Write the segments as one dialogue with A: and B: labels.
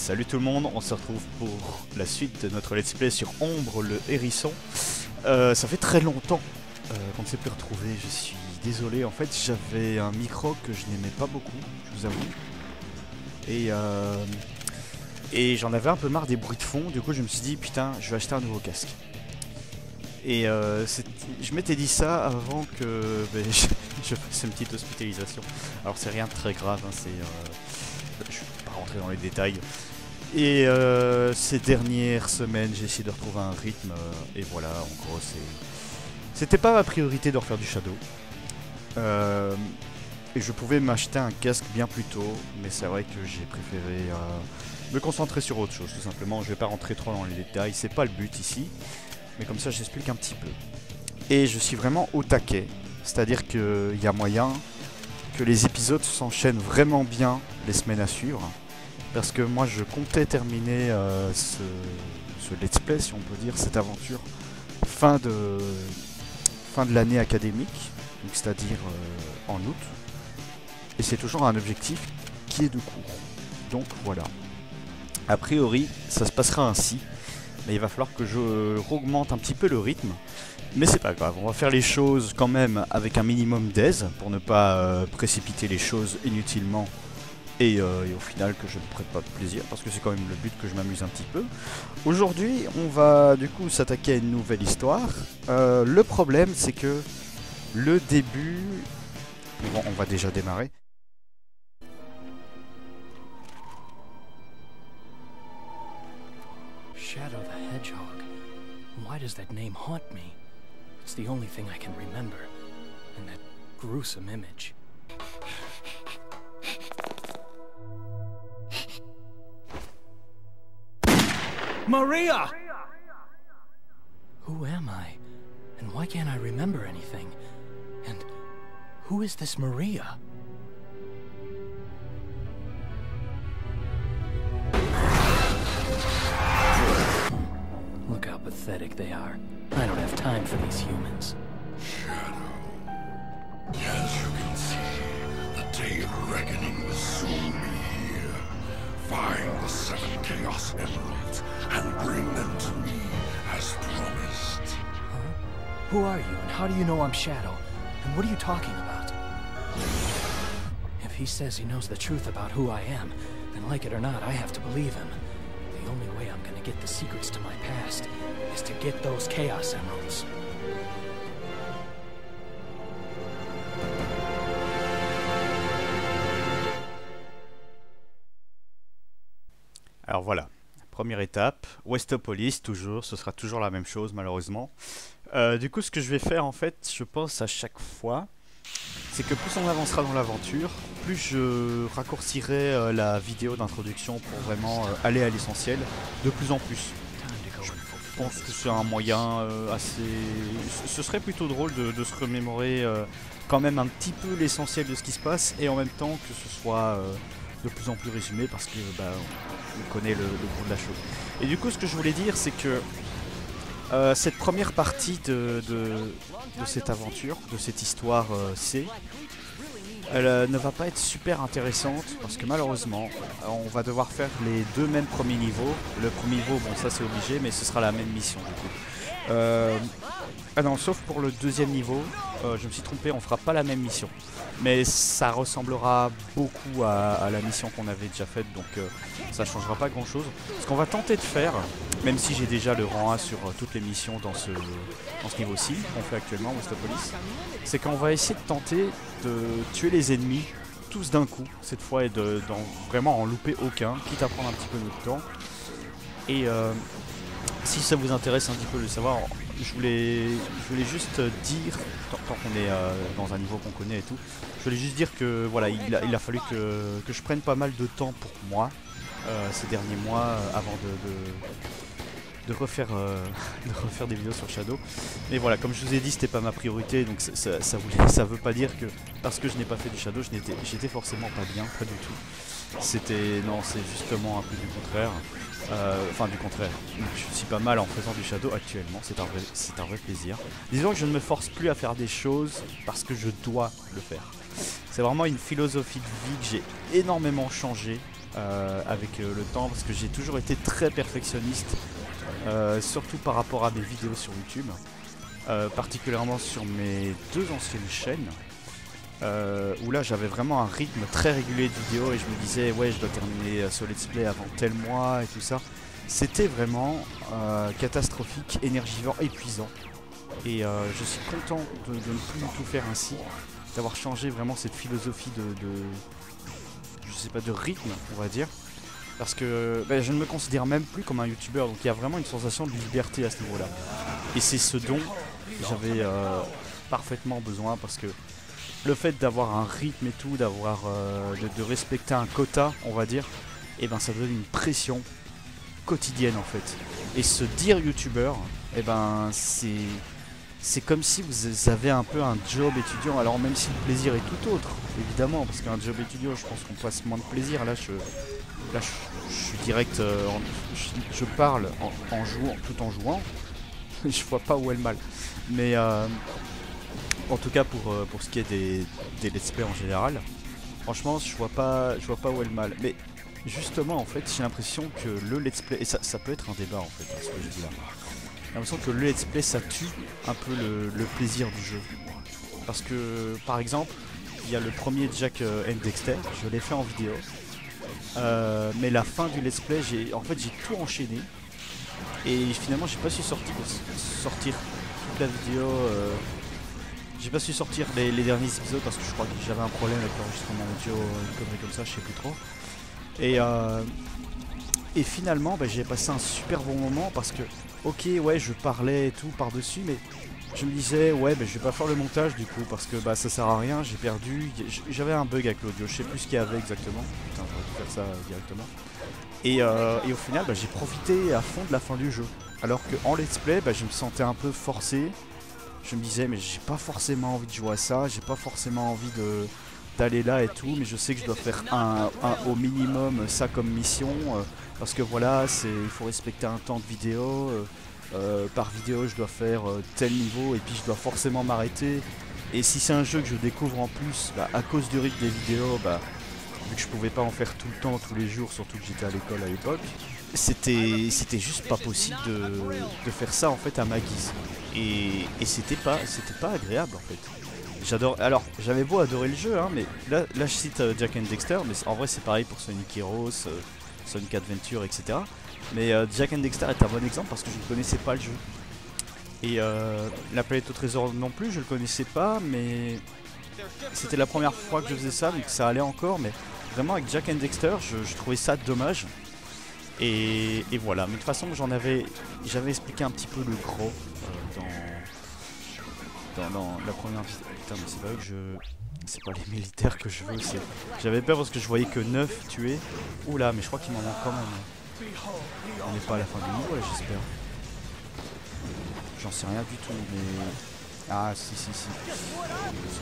A: Salut tout le monde, on se retrouve pour la suite de notre let's play sur Ombre le hérisson. Ça fait très longtemps qu'on ne s'est plus retrouvé, je suis désolé. En fait j'avais un micro que je n'aimais pas beaucoup, je vous avoue. Et j'en avais un peu marre des bruits de fond, du coup je me suis dit putain je vais acheter un nouveau casque. Et je m'étais dit ça avant que je fasse une petite hospitalisation. Alors c'est rien de très grave, hein, je vais pas rentrer dans les détails. Et ces dernières semaines j'ai essayé de retrouver un rythme et voilà, en gros c'était pas ma priorité de refaire du Shadow. Et je pouvais m'acheter un casque bien plus tôt, mais c'est vrai que j'ai préféré me concentrer sur autre chose tout simplement. Je vais pas rentrer trop dans les détails, c'est pas le but ici. Mais comme ça j'explique un petit peu. Et je suis vraiment au taquet. C'est-à-dire qu'il y a moyen que les épisodes s'enchaînent vraiment bien les semaines à suivre. Parce que moi je comptais terminer ce let's play, si on peut dire, cette aventure fin de l'année académique, c'est-à-dire en août. Et c'est toujours un objectif qui est de court. Donc voilà. A priori ça se passera ainsi. Mais il va falloir que je augmente un petit peu le rythme. Mais c'est pas grave, on va faire les choses quand même avec un minimum d'aise pour ne pas précipiter les choses inutilement et au final que je ne prête pas de plaisir, parce que c'est quand même le but que je m'amuse un petit peu. Aujourd'hui on va du coup s'attaquer à une nouvelle histoire. Le problème c'est que le début... Bon, on va déjà démarrer.
B: Shadow the Hedgehog. Why does that name haunt me? It's the only thing I can remember. And that gruesome image. Maria! Who am I? And why can't I remember anything? And who is this Maria? Look how pathetic they are. I don't have time for these humans.
C: Shadow. As you can see, the day of reckoning will soon be here. Find the 7 Chaos Emeralds and bring them to me as promised.
B: Huh? Who are you and how do you know I'm Shadow? And what are you talking about? If he says he knows the truth about who I am, then like it or not, I have to believe him. The only way I'm gonna get the secrets to my past is to get those Chaos Emeralds.
A: Alors voilà, première étape, Westopolis toujours, ce sera toujours la même chose malheureusement. Du coup ce que je vais faire en fait, je pense à chaque fois, c'est que plus on avancera dans l'aventure, plus je raccourcirai la vidéo d'introduction pour vraiment aller à l'essentiel de plus en plus. Je pense que c'est un moyen assez... Ce serait plutôt drôle de se remémorer quand même un petit peu l'essentiel de ce qui se passe et en même temps que ce soit de plus en plus résumé parce que on connaît le gros de la chose. Et du coup ce que je voulais dire c'est que cette première partie de cette aventure, de cette histoire C, elle ne va pas être super intéressante parce que malheureusement on va devoir faire les 2 mêmes premiers niveaux. Le premier niveau, bon ça c'est obligé, mais ce sera la même mission du coup. Ah non, sauf pour le 2e niveau, je me suis trompé, on fera pas la même mission. Mais ça ressemblera beaucoup à la mission qu'on avait déjà faite, donc ça changera pas grand chose. Ce qu'on va tenter de faire, même si j'ai déjà le rang 1 sur toutes les missions dans ce niveau-ci, qu'on fait actuellement, Westopolis, c'est qu'on va essayer de tenter de tuer les ennemis tous d'un coup, cette fois, et vraiment en louper aucun, quitte à prendre un petit peu notre temps. Et si ça vous intéresse un petit peu de le savoir, je voulais juste dire, tant qu'on est dans un niveau qu'on connaît et tout, je voulais juste dire que voilà, il a fallu que je prenne pas mal de temps pour moi ces derniers mois avant de refaire des vidéos sur Shadow. Mais voilà, comme je vous ai dit, c'était pas ma priorité, donc ça veut pas dire que parce que je n'ai pas fait du Shadow, j'étais forcément pas bien, pas du tout. Non, c'est justement un peu du contraire. Enfin du contraire, je suis pas mal en faisant du Shadow actuellement, c'est un vrai plaisir. Disons que je ne me force plus à faire des choses parce que je dois le faire. C'est vraiment une philosophie de vie que j'ai énormément changé avec le temps, parce que j'ai toujours été très perfectionniste, surtout par rapport à mes vidéos sur YouTube, particulièrement sur mes 2 anciennes chaînes, où là j'avais vraiment un rythme très régulier de vidéos et je me disais ouais je dois terminer ce let's play avant tel mois et tout ça. C'était vraiment catastrophique, énergivore, épuisant. Et je suis content de ne plus tout faire ainsi, d'avoir changé vraiment cette philosophie je sais pas, de rythme, on va dire. Parce que je ne me considère même plus comme un youtubeur, donc il y a vraiment une sensation de liberté à ce niveau-là. Et c'est ce dont j'avais parfaitement besoin, parce que le fait d'avoir un rythme et tout, d'avoir de respecter un quota, on va dire, et ben ça donne une pression quotidienne en fait. Et se dire youtubeur, et ben c'est comme si vous avez un peu un job étudiant, alors même si le plaisir est tout autre, évidemment, parce qu'un job étudiant, je pense qu'on passe moins de plaisir. Là, je suis direct, je parle en jouant, tout en jouant. Je vois pas où est le mal. Mais en tout cas, pour ce qui est des let's play en général, franchement, je vois pas où est le mal. Mais justement, en fait, j'ai l'impression que le let's play, et ça peut être un débat en fait, ce que je dis là. J'ai l'impression que le let's play ça tue un peu le plaisir du jeu. Parce que par exemple, il y a le premier Jak and Daxter, je l'ai fait en vidéo. Mais la fin du let's play, j'ai tout enchaîné. Et finalement j'ai pas su sortir toute la vidéo. J'ai pas su sortir les derniers épisodes parce que je crois que j'avais un problème avec l'enregistrement audio, une connerie comme ça, je sais plus trop. Et finalement j'ai passé un super bon moment parce que ok ouais je parlais et tout par-dessus, mais je me disais ouais je vais pas faire le montage du coup parce que ça sert à rien, j'ai perdu, j'avais un bug avec l'audio, je sais plus ce qu'il y avait exactement, putain j'aurais dû faire ça directement. Et au final j'ai profité à fond de la fin du jeu, alors qu'en let's play je me sentais un peu forcé, je me disais mais j'ai pas forcément envie de jouer à ça, j'ai pas forcément envie d'aller là et tout, mais je sais que je dois faire au minimum ça comme mission, parce que voilà, il faut respecter un temps de vidéo, par vidéo je dois faire tel niveau et puis je dois forcément m'arrêter, et si c'est un jeu que je découvre en plus, à cause du rythme des vidéos, vu que je pouvais pas en faire tout le temps, tous les jours, surtout que j'étais à l'école à l'époque, c'était juste pas possible de faire ça en fait à ma guise, et c'était pas agréable en fait. J'adore. Alors, j'avais beau adorer le jeu, hein, mais là je cite Jak and Daxter, mais en vrai c'est pareil pour Sonic Heroes, Sonic Adventure, etc. Mais Jak and Daxter est un bon exemple parce que je ne connaissais pas le jeu. Et la planète au trésor non plus, je le connaissais pas, mais c'était la première fois que je faisais ça, donc ça allait encore. Mais vraiment avec Jak and Daxter, je trouvais ça dommage. Et voilà. Mais de toute façon, j'avais expliqué un petit peu le gros dans la première vidéo. Putain, mais c'est pas eux que c'est pas les militaires que je veux. J'avais peur parce que je voyais que 9 tués. Oula, mais je crois qu'il m'en manque quand même. On n'est pas à la fin du niveau là, j'espère. J'en sais rien du tout, mais... Ah, si. Je sais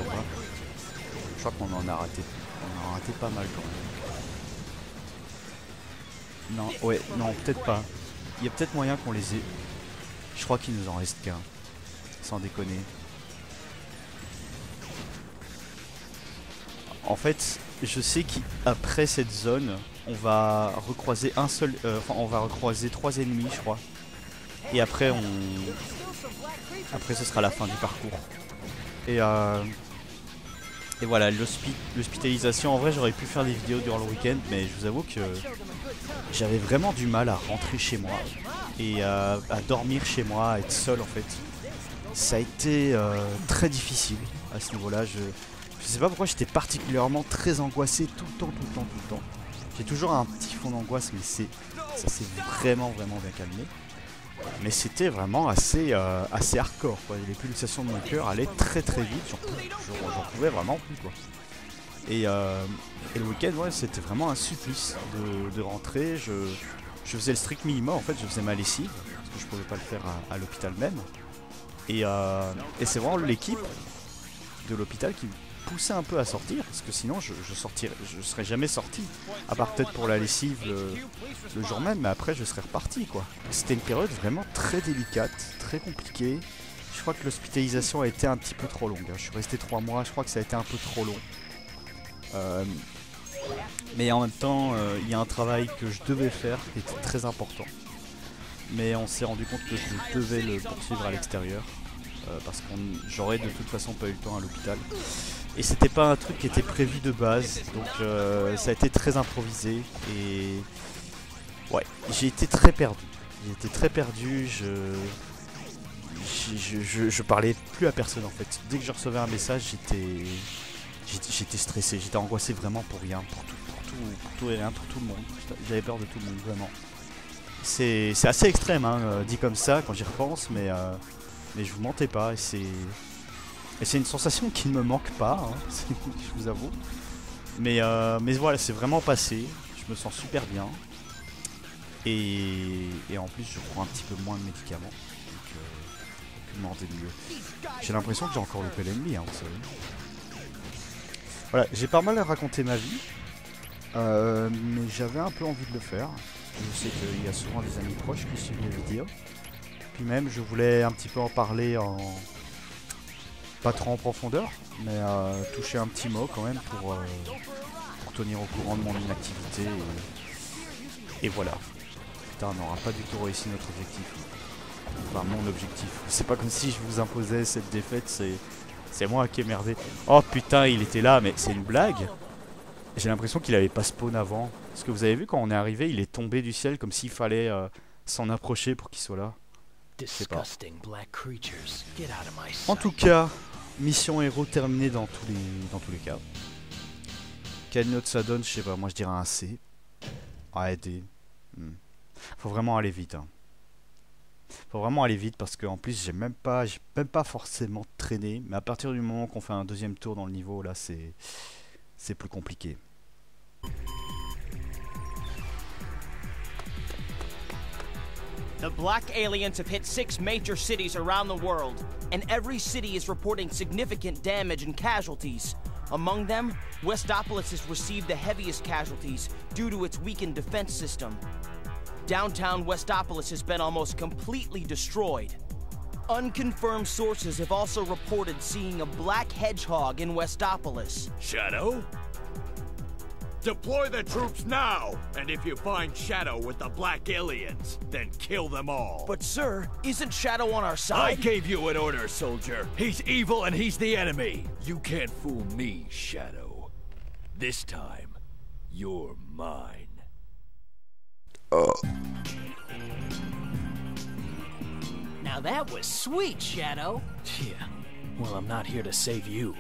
A: pas. Je crois qu'on en a raté. On en a raté pas mal quand même. Non, ouais, non, peut-être pas. Il y a peut-être moyen qu'on les ait. Je crois qu'il nous en reste qu'un. Sans déconner. En fait, je sais qu'après cette zone, on va recroiser on va recroiser 3 ennemis, je crois. Et après, ce sera la fin du parcours. Et voilà, l'hospitalisation. En vrai, j'aurais pu faire des vidéos durant le week-end, mais je vous avoue que j'avais vraiment du mal à rentrer chez moi et à dormir chez moi, à être seul en fait. Ça a été très difficile à ce niveau-là. Je sais pas pourquoi j'étais particulièrement très angoissé tout le temps. J'ai toujours un petit fond d'angoisse, mais ça s'est vraiment bien calmé. Mais c'était vraiment assez hardcore quoi. Les pulsations de mon cœur allaient très vite, j'en pouvais vraiment plus quoi. Et le week-end ouais, c'était vraiment un supplice de rentrer. Je faisais le strict minimum en fait, je faisais ma lessive, parce que je pouvais pas le faire à l'hôpital même. Et c'est vraiment l'équipe de l'hôpital qui me poussait un peu à sortir, parce que sinon je serais jamais sorti, à part peut-être pour la lessive le jour même, mais après je serais reparti quoi. C'était une période vraiment très délicate, très compliquée. Je crois que l'hospitalisation a été un petit peu trop longue, hein. Je suis resté 3 mois, je crois que ça a été un peu trop long. Mais en même temps, il y a un travail que je devais faire qui était très important. Mais on s'est rendu compte que je devais le poursuivre à l'extérieur. Parce que j'aurais de toute façon pas eu le temps à l'hôpital. Et c'était pas un truc qui était prévu de base. Donc ça a été très improvisé. Et ouais, j'ai été très perdu. J'ai été très perdu. Je parlais plus à personne en fait. Dès que je recevais un message, j'étais stressé, j'étais angoissé vraiment pour rien, pour tout et rien, pour tout le monde. J'avais peur de tout le monde, vraiment. C'est assez extrême, hein, dit comme ça quand j'y repense, mais je vous mentais pas. Et c'est une sensation qui ne me manque pas, hein, je vous avoue. Mais voilà, c'est vraiment passé. Je me sens super bien. Et en plus, je prends un petit peu moins de médicaments. Donc, mieux. J'ai l'impression que j'ai encore loupé l'ennemi, hein, vous savez. Voilà, j'ai pas mal raconté ma vie, mais j'avais un peu envie de le faire. Je sais qu'il y a souvent des amis proches qui suivent les vidéos. Puis même, je voulais un petit peu en parler pas trop en profondeur, mais toucher un petit mot quand même pour tenir au courant de mon inactivité. Et voilà. Putain, on n'aura pas du tout réussi notre objectif. Enfin, mon objectif. C'est pas comme si je vous imposais cette défaite, c'est moi qui ai merdé. Oh putain, il était là, mais c'est une blague. J'ai l'impression qu'il avait pas spawn avant. Parce que vous avez vu, quand on est arrivé, il est tombé du ciel comme s'il fallait s'en approcher pour qu'il soit là. Je sais pas. En tout cas, mission héros terminée dans tous les cas. Quelle note ça donne? Je sais pas, moi je dirais un C. Ah, D. Faut vraiment aller vite, hein. Faut vraiment aller vite parce qu'en plus j'ai même pas forcément traîné, mais à partir du moment qu'on fait un deuxième tour dans le niveau, là c'est plus compliqué.
D: The Black Aliens have hit 6 major cities around the world, and every city is reporting significant damage and casualties. Among them, Westopolis has received the heaviest casualties due to its weakened defense system. Downtown Westopolis has been almost completely destroyed. Unconfirmed sources have also reported seeing a black hedgehog in Westopolis.
E: Shadow? Deploy the troops now! And if you find Shadow with the black aliens, then kill them all.
D: But sir, isn't Shadow on our
E: I
D: side?
E: gave you an order, soldier. He's evil and he's the enemy. You can't fool me, Shadow. This time, you're mine.
B: Now that was sweet, Shadow. Yeah, well, I'm not here to save you.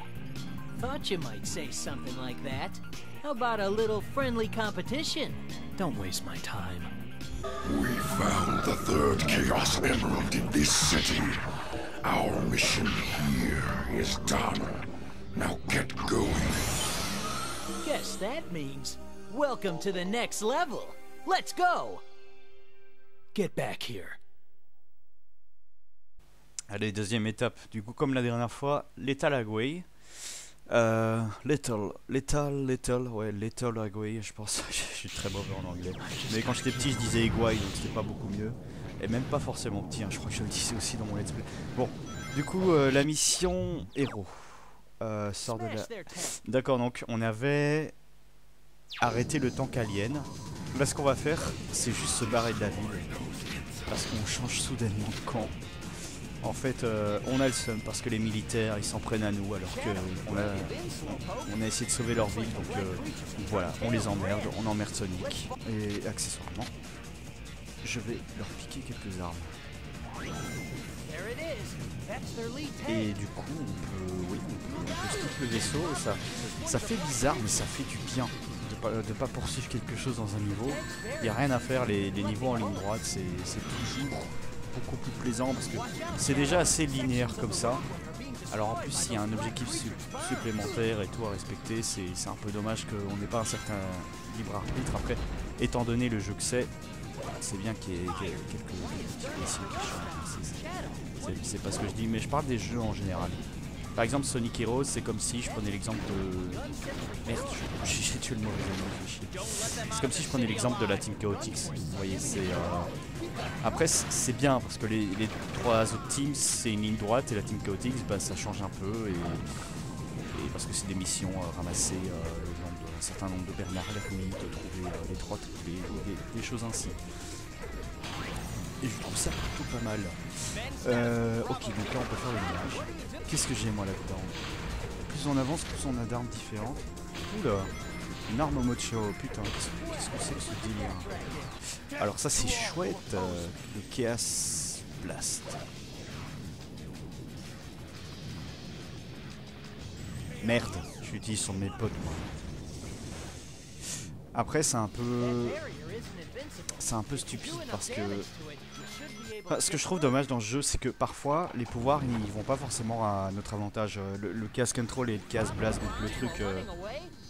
B: Thought you might say something like that. How about a little friendly competition? Don't waste my time.
C: We found the third Chaos Emerald in this city. Our mission here is done. Now get going.
B: Guess that means welcome to the next level. Let's go! Get back here.
A: Allez, deuxième étape. Du coup, comme la dernière fois, Lethal Highway. Little Highway, je pense. Je suis très mauvais en anglais. Mais quand j'étais petit, je disais Highway, donc c'était pas beaucoup mieux. Et même pas forcément petit, hein. Je crois que je le disais aussi dans mon let's play. Bon, du coup, la mission héros. Sort de là. D'accord, donc on avait arrêté le tank alien. Là, ce qu'on va faire, c'est juste se barrer de la ville. Parce qu'on change soudainement de camp. En fait, on a le seum parce que les militaires ils s'en prennent à nous alors qu'on a essayé de sauver leur ville. Donc voilà, on les emmerde, on emmerde Sonic. Et accessoirement, je vais leur piquer quelques armes. Et du coup, on peut stopper le vaisseau. Et ça fait bizarre, mais ça fait du bien de pas poursuivre quelque chose dans un niveau. Il n'y a rien à faire, les niveaux en ligne droite, c'est toujours beaucoup plus plaisant parce que c'est déjà assez linéaire comme ça. Alors en plus s'il y a un objectif supplémentaire et tout à respecter, c'est un peu dommage qu'on n'ait pas un certain libre arbitre. Après, étant donné le jeu que c'est bien qu'il y ait quelques petits précisions qui changent. C'est pas ce que je dis, mais je parle des jeux en général. Par exemple Sonic Heroes, c'est comme si je prenais l'exemple de... Merde, j'ai tué le mauvais ami. C'est comme si je prenais l'exemple de la Team Chaotix. Vous voyez, c'est... Après c'est bien parce que les trois autres teams c'est une ligne droite et la Team Chaotix bah, ça change un peu et parce que c'est des missions ramassées un certain nombre de Bernard l'ermite, trouver les 3 triplés, des choses ainsi. Et je trouve ça plutôt pas mal. Ok, donc là on peut faire le ménage. Qu'est-ce que j'ai moi là-dedans? Plus on avance, plus on a d'armes différentes. Oula, une arme au mocho, putain, qu'est-ce que c'est que ce délire? Alors ça c'est chouette, le Chaos Blast. Merde, j'utilise son de mes potes moi. Après c'est un peu stupide parce que ce que je trouve dommage dans ce jeu, c'est que parfois les pouvoirs ils vont pas forcément à notre avantage. Le Chaos Control et le Chaos Blast, donc le truc,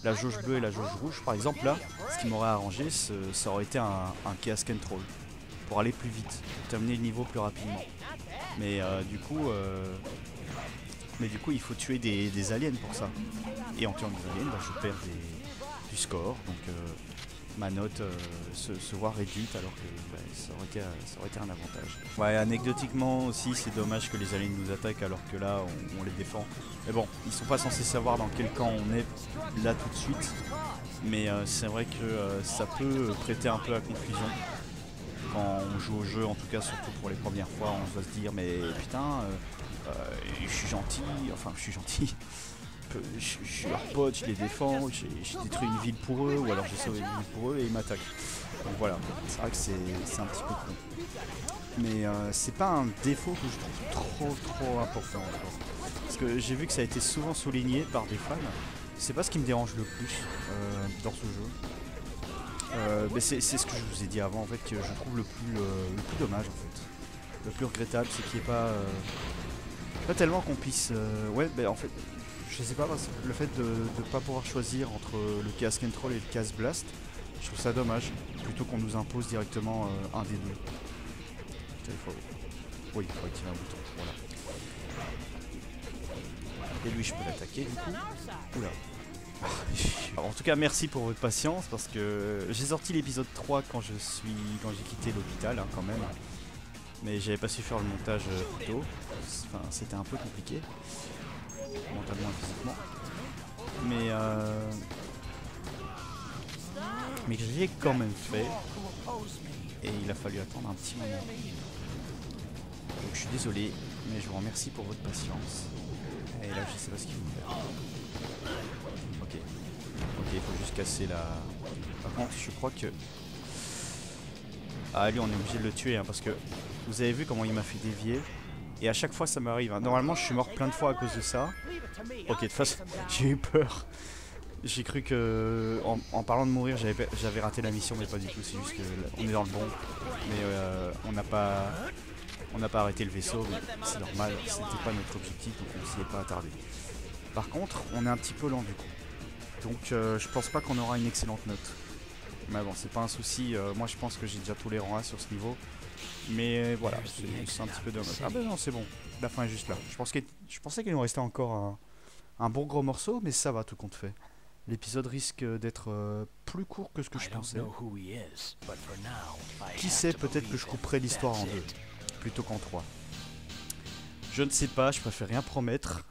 A: la jauge bleue et la jauge rouge par exemple, là, ce qui m'aurait arrangé, ça aurait été un Chaos Control pour aller plus vite, pour terminer le niveau plus rapidement. Mais du coup, il faut tuer des aliens pour ça. Et en tuant des aliens, bah, je perds du score, donc ma note se voit réduite alors que bah, ça aurait été un avantage. Ouais, anecdotiquement aussi, c'est dommage que les aliens nous attaquent alors que là, on les défend. Mais bon, ils sont pas censés savoir dans quel camp on est là tout de suite. Mais c'est vrai que ça peut prêter un peu à confusion. Quand on joue au jeu, en tout cas surtout pour les premières fois, on doit se dire mais putain, je suis gentil, je suis leur pote, je les défends, j'ai détruit une ville pour eux, ou alors j'ai sauvé une ville pour eux et ils m'attaquent. Donc voilà, c'est vrai que c'est un petit peu con. Mais c'est pas un défaut que je trouve trop important encore. Parce que j'ai vu que ça a été souvent souligné par des fans. C'est pas ce qui me dérange le plus dans ce jeu. Mais c'est ce que je vous ai dit avant en fait, que je trouve le plus dommage en fait. Le plus regrettable, c'est qu'il n'y ait pas tellement qu'on puisse... ouais, ben en fait... Je sais pas, le fait de ne pas pouvoir choisir entre le Chaos Control et le Chaos Blast, je trouve ça dommage, plutôt qu'on nous impose directement un des deux. Oui, il faut activer un bouton, voilà. Et lui je peux l'attaquer du coup. Oula. Alors, en tout cas merci pour votre patience, parce que j'ai sorti l'épisode 3 quand j'ai quitté l'hôpital hein, quand même. Mais j'avais pas su faire le montage plus tôt, enfin, c'était un peu compliqué. Mentalement et physiquement, mais je l'ai quand même fait et il a fallu attendre un petit moment, donc je suis désolé mais je vous remercie pour votre patience. Et là je sais pas ce qu'il faut faire. Ok, il faut juste casser la... Par contre je crois que lui on est obligé de le tuer hein, parce que vous avez vu comment il m'a fait dévier. Et à chaque fois ça m'arrive. Hein. Normalement je suis mort plein de fois à cause de ça. Ok, de toute façon j'ai eu peur. J'ai cru que en parlant de mourir j'avais raté la mission, mais pas du tout. C'est juste qu'on est dans le bon. Mais on n'a pas arrêté le vaisseau. C'est normal, c'était pas notre objectif, donc on s'y est pas attardé. Par contre on est un petit peu lent du coup. Donc je pense pas qu'on aura une excellente note. Mais bon c'est pas un souci. Moi je pense que j'ai déjà tous les rangs A sur ce niveau. Mais voilà, c'est un petit peu dommage. Ah bah non, c'est bon, la fin est juste là. Je pensais qu'il nous restait encore un bon gros morceau, mais ça va tout compte fait. L'épisode risque d'être plus court que ce que je pensais. Qui sait, peut-être que je couperai l'histoire en 2, plutôt qu'en 3. Je ne sais pas, je préfère rien promettre.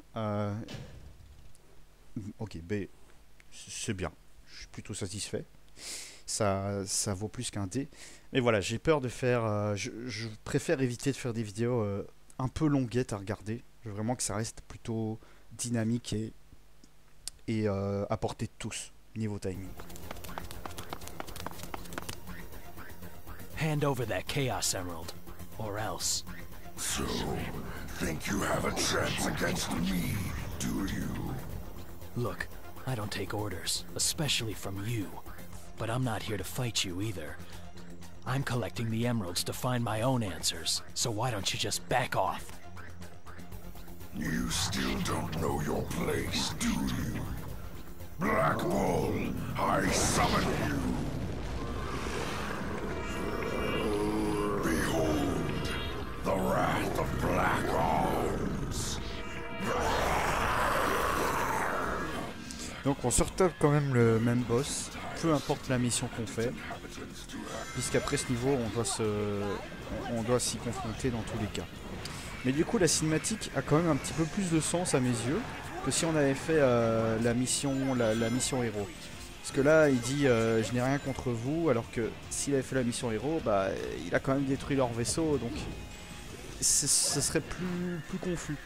A: Ok, mais c'est bien, je suis plutôt satisfait. Ça vaut plus qu'un dé. Mais voilà, j'ai peur de faire... je préfère éviter de faire des vidéos un peu longuettes à regarder. Je veux vraiment que ça reste plutôt dynamique et à portée de tous, niveau timing.
B: Hand over that Chaos Emerald, or else.
C: So, think you have a chance against me, do you?
B: Look, I don't take orders, especially from you. But I'm not here to fight you either. I'm collecting the emeralds to find my own answers, so why don't you just back off?
C: You still don't know your place, do you? Black Bull, I summon you! Behold, the wrath of Black Arms!
A: Donc on se retape quand même le même boss, peu importe la mission qu'on fait, puisqu'après ce niveau on doit s'y confronter dans tous les cas. Mais du coup la cinématique a quand même un petit peu plus de sens à mes yeux que si on avait fait la mission héros. Parce que là, il dit je n'ai rien contre vous, alors que s'il avait fait la mission héros, bah, il a quand même détruit leur vaisseau, donc ce serait plus confus.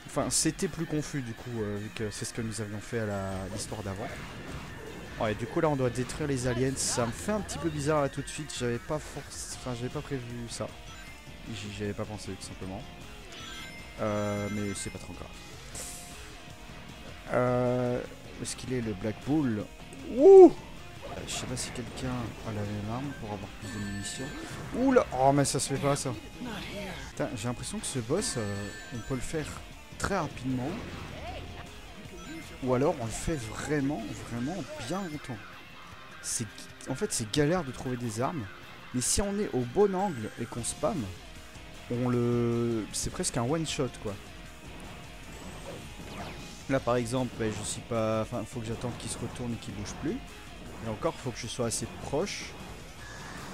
A: Enfin, c'était plus confus du coup, vu que c'est ce que nous avions fait à l'histoire d'avant. Ouais, du coup là, on doit détruire les aliens. Ça me fait un petit peu bizarre là tout de suite. J'avais pas prévu ça. J'y avais pas pensé tout simplement. Mais c'est pas trop grave. Où est-ce qu'il est le Black Bull? Ouh! Je sais pas si quelqu'un a la même arme pour avoir plus de munitions. Ouh là! Oh mais ça se fait pas ça. Putain, j'ai l'impression que ce boss, on peut le faire très rapidement. Ou alors on le fait vraiment bien longtemps. En fait c'est galère de trouver des armes. Mais si on est au bon angle et qu'on spam, c'est presque un one shot quoi. Là par exemple, je suis pas. Enfin, faut que j'attende qu'il se retourne et qu'il bouge plus. Et encore, faut que je sois assez proche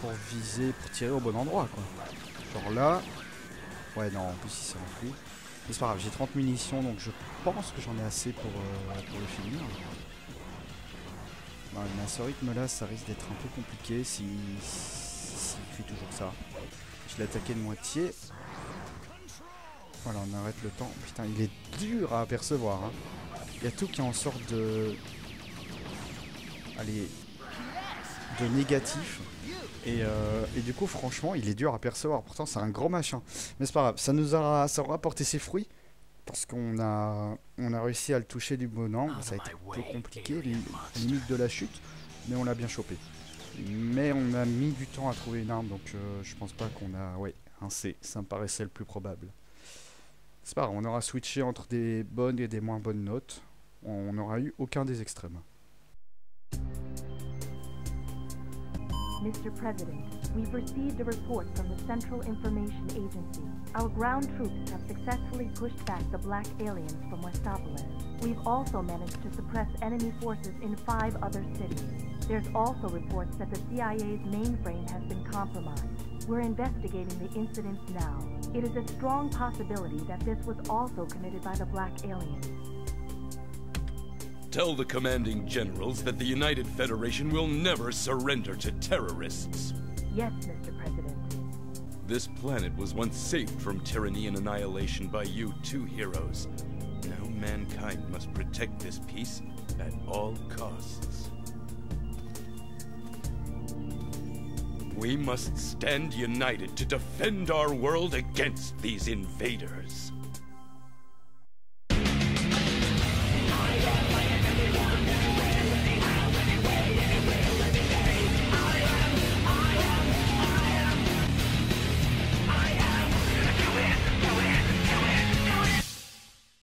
A: pour viser, pour tirer au bon endroit quoi. Genre là. Ouais non, en plus il s'est rempli. Mais c'est pas grave, j'ai 30 munitions donc je pense que j'en ai assez pour le finir. Ouais, mais à ce rythme là, ça risque d'être un peu compliqué s'il fait toujours ça. Je l'ai attaqué de moitié. Voilà, on arrête le temps. Putain, il est dur à apercevoir. Hein. Il y a tout qui en sort de... Allez... de négatif. Et du coup, franchement, il est dur à percevoir. Pourtant, c'est un gros machin. Mais c'est pas grave, ça aura porté ses fruits. Parce qu'on a réussi à le toucher du bon angle. Ça a été un peu compliqué, limite de la chute. Mais on l'a bien chopé. Mais on a mis du temps à trouver une arme. Donc, je pense pas qu'on a... Ouais, un C. Ça me paraissait le plus probable. C'est pas grave, on aura switché entre des bonnes et des moins bonnes notes. On n'aura eu aucun des extrêmes.
F: Mr. President, we've received a report from the Central Information Agency. Our ground troops have successfully pushed back the black aliens from Westopolis. We've also managed to suppress enemy forces in 5 other cities. There's also reports that the CIA's mainframe has been compromised. We're investigating the incidents now. It is a strong possibility that this was also committed by the black aliens.
C: Tell the commanding generals that the United Federation will never surrender to terrorists.
F: Yes, Mr. President.
C: This planet was once saved from tyranny and annihilation by you 2 heroes. Now mankind must protect this peace at all costs. We must stand united to defend our world against these invaders.